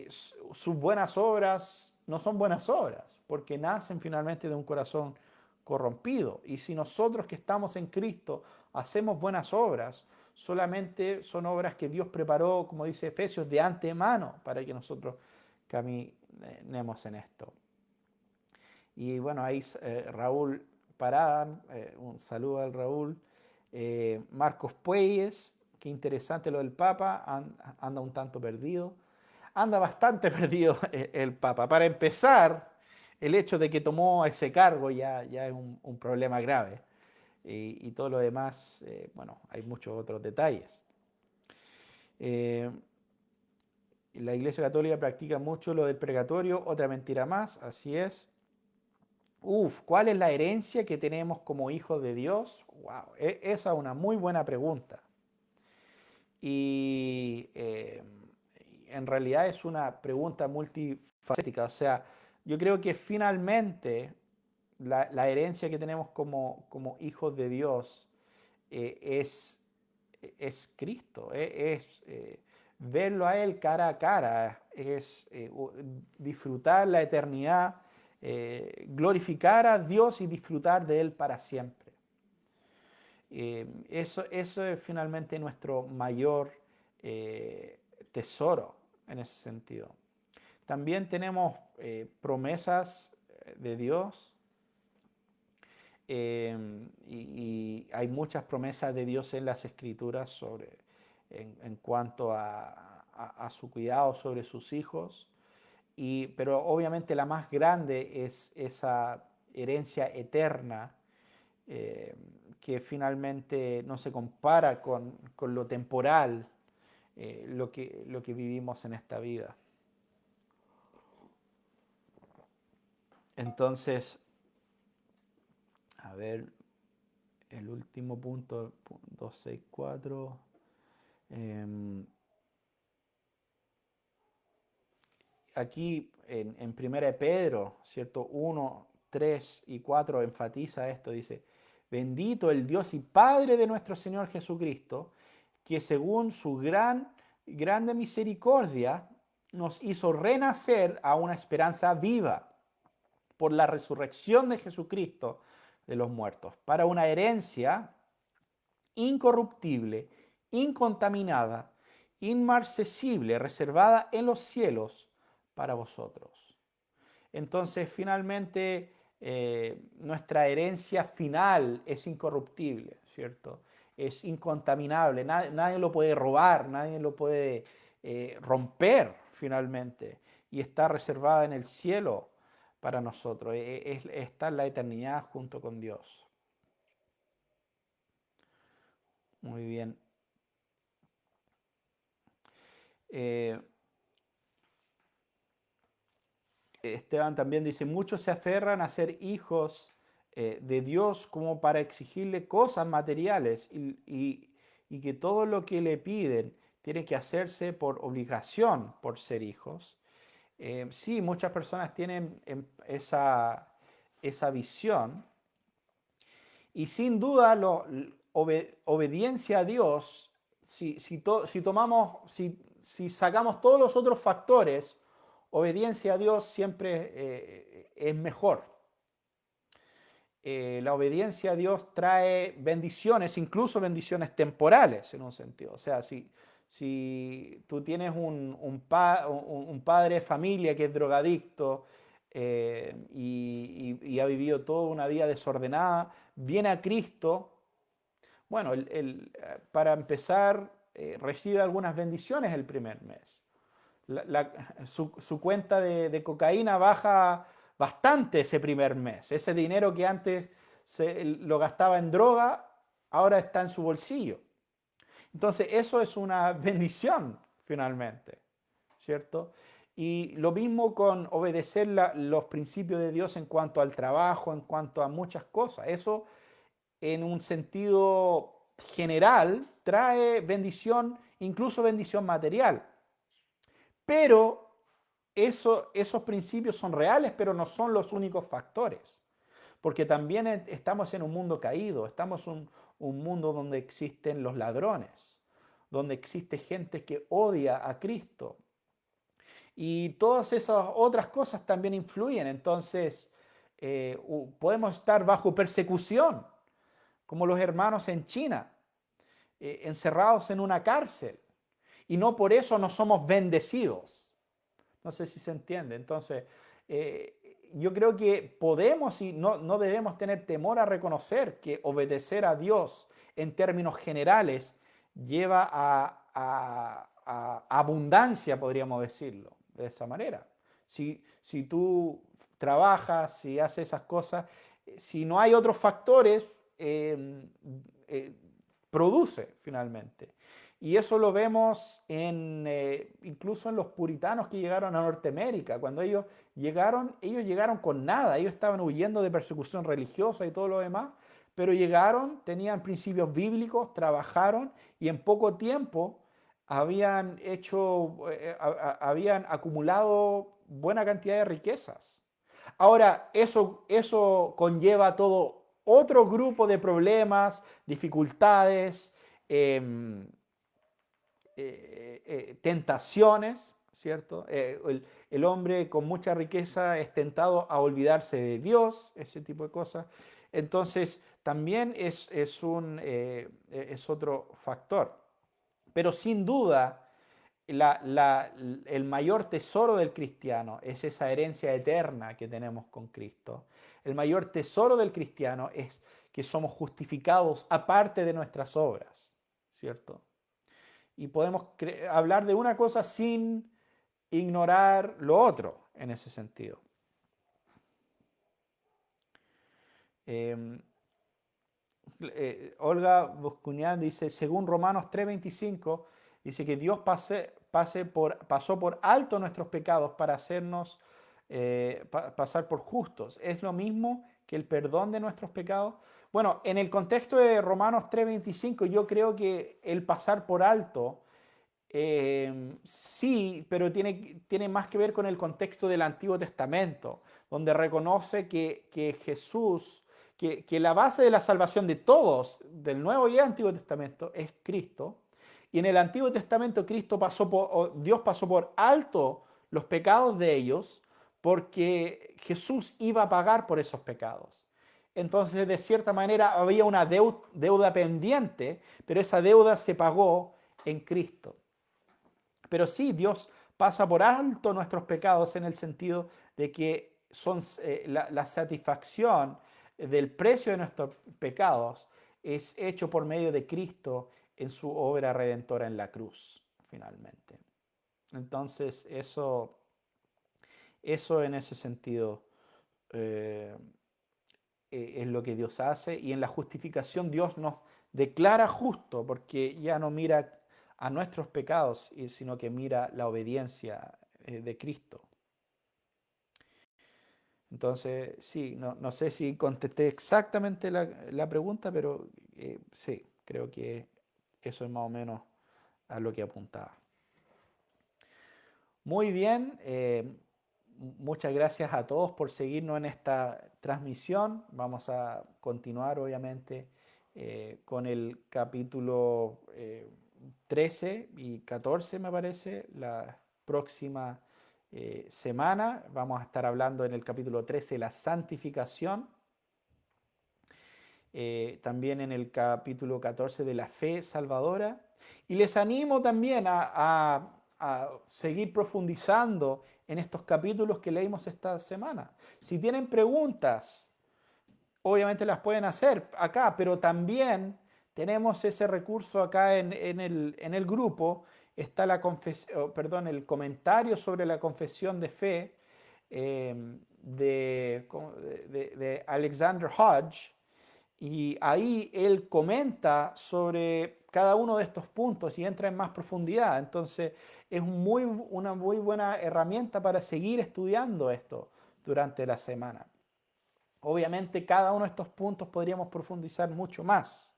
sus buenas obras no son buenas obras, porque nacen finalmente de un corazón corrompido. Y si nosotros que estamos en Cristo hacemos buenas obras, solamente son obras que Dios preparó, como dice Efesios, de antemano para que nosotros caminemos en esto. Y bueno, ahí Raúl Parada, un saludo al Raúl. Marcos Pueyes, qué interesante lo del Papa, anda un tanto perdido. Anda bastante perdido el Papa. Para empezar, el hecho de que tomó ese cargo ya es un problema grave. Y todo lo demás, bueno, hay muchos otros detalles. Eh, la Iglesia Católica practica mucho lo del purgatorio, otra mentira más, así es. ¿Cuál es la herencia que tenemos como hijos de Dios? Wow, esa es una muy buena pregunta. Y en realidad es una pregunta multifacética. O sea, yo creo que finalmente la herencia que tenemos como hijos de Dios es Cristo, es verlo a Él cara a cara, es disfrutar la eternidad, glorificar a Dios y disfrutar de Él para siempre. Eso es finalmente nuestro mayor tesoro en ese sentido. También tenemos promesas de Dios. Y hay muchas promesas de Dios en las Escrituras en cuanto a su cuidado sobre sus hijos. Pero obviamente la más grande es esa herencia eterna que finalmente no se compara con lo temporal, lo que vivimos en esta vida. Entonces, a ver, el último punto, 264. Aquí en 1 Pedro, ¿cierto? 1, 3 y 4 enfatiza esto, dice, bendito el Dios y Padre de nuestro Señor Jesucristo, que según su grande misericordia nos hizo renacer a una esperanza viva por la resurrección de Jesucristo de los muertos, para una herencia incorruptible, incontaminada, inmarcesible, reservada en los cielos para vosotros. Entonces, finalmente, nuestra herencia final es incorruptible, ¿cierto? Es incontaminable, nadie lo puede robar, nadie lo puede romper finalmente, y está reservada en el cielo para nosotros, está en la eternidad junto con Dios. Muy bien. Esteban también dice, muchos se aferran a ser hijos de Dios como para exigirle cosas materiales y que todo lo que le piden tiene que hacerse por obligación por ser hijos. Sí, muchas personas tienen esa visión y sin duda obediencia a Dios, si sacamos todos los otros factores, obediencia a Dios siempre es mejor. La obediencia a Dios trae bendiciones, incluso bendiciones temporales en un sentido. O sea, si tú tienes un padre de familia que es drogadicto y ha vivido toda una vida desordenada, viene a Cristo, bueno, para empezar, recibe algunas bendiciones el primer mes. Su cuenta de cocaína baja bastante ese primer mes. Ese dinero que antes lo gastaba en droga, ahora está en su bolsillo. Entonces, eso es una bendición, finalmente, ¿cierto? Y lo mismo con obedecer los principios de Dios en cuanto al trabajo, en cuanto a muchas cosas. Eso, en un sentido general, trae bendición, incluso bendición material. Pero esos principios son reales, pero no son los únicos factores. porque también estamos en un mundo caído, estamos en un mundo donde existen los ladrones, donde existe gente que odia a Cristo. Y todas esas otras cosas también influyen. Entonces, podemos estar bajo persecución, como los hermanos en China, encerrados en una cárcel. Y no por eso no somos bendecidos. No sé si se entiende. Entonces, yo creo que podemos y no debemos tener temor a reconocer que obedecer a Dios en términos generales lleva a abundancia, podríamos decirlo, de esa manera. Si tú trabajas, si haces esas cosas, si no hay otros factores, eh, produce finalmente. Y eso lo vemos incluso en los puritanos que llegaron a Norteamérica. Cuando ellos llegaron con nada. Ellos estaban huyendo de persecución religiosa y todo lo demás. Pero llegaron, tenían principios bíblicos, trabajaron y en poco tiempo habían acumulado buena cantidad de riquezas. Ahora, eso conlleva todo otro grupo de problemas, dificultades, em, tentaciones, ¿cierto? El hombre con mucha riqueza es tentado a olvidarse de Dios, ese tipo de cosas. Entonces, también es otro factor. Pero sin duda, el mayor tesoro del cristiano es esa herencia eterna que tenemos con Cristo. El mayor tesoro del cristiano es que somos justificados aparte de nuestras obras, ¿cierto? Y podemos hablar de una cosa sin ignorar lo otro en ese sentido. Eh, Olga Boscunian dice, según Romanos 3:25, dice que Dios pasó por alto nuestros pecados para hacernos pasar por justos. ¿Es lo mismo que el perdón de nuestros pecados? Bueno, en el contexto de Romanos 3:25, yo creo que el pasar por alto, sí, pero tiene más que ver con el contexto del Antiguo Testamento, donde reconoce que Jesús, que la base de la salvación de todos, del Nuevo y Antiguo Testamento, es Cristo. Y en el Antiguo Testamento Dios pasó por alto los pecados de ellos porque Jesús iba a pagar por esos pecados. Entonces, de cierta manera, había una deuda pendiente, pero esa deuda se pagó en Cristo. Pero sí, Dios pasa por alto nuestros pecados en el sentido de que son la satisfacción del precio de nuestros pecados es hecho por medio de Cristo en su obra redentora en la cruz, finalmente. Entonces, eso en ese sentido eh, es lo que Dios hace, y en la justificación Dios nos declara justo porque ya no mira a nuestros pecados, sino que mira la obediencia de Cristo. Entonces, sí, no sé si contesté exactamente la pregunta, pero sí, creo que eso es más o menos a lo que apuntaba. Muy bien, muchas gracias a todos por seguirnos en esta transmisión. Vamos a continuar, obviamente, con el capítulo 13 y 14, me parece, la próxima semana. Vamos a estar hablando en el capítulo 13 la santificación. También en el capítulo 14 de la fe salvadora. Y les animo también a seguir profundizando en estos capítulos que leímos esta semana. Si tienen preguntas, obviamente las pueden hacer acá, pero también tenemos ese recurso acá en el grupo. Está el comentario sobre la confesión de fe de Alexander Hodge. Y ahí él comenta sobre cada uno de estos puntos y entra en más profundidad. Entonces es una muy buena herramienta para seguir estudiando esto durante la semana. Obviamente cada uno de estos puntos podríamos profundizar mucho más.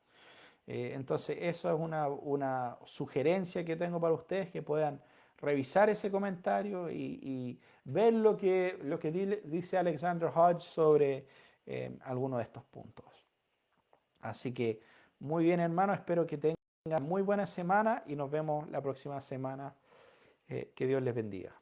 Entonces eso es una sugerencia que tengo para ustedes, que puedan revisar ese comentario y ver lo que dice Alexander Hodge sobre alguno de estos puntos. Así que muy bien, hermano, espero que tengan muy buena semana y nos vemos la próxima semana. Que Dios les bendiga.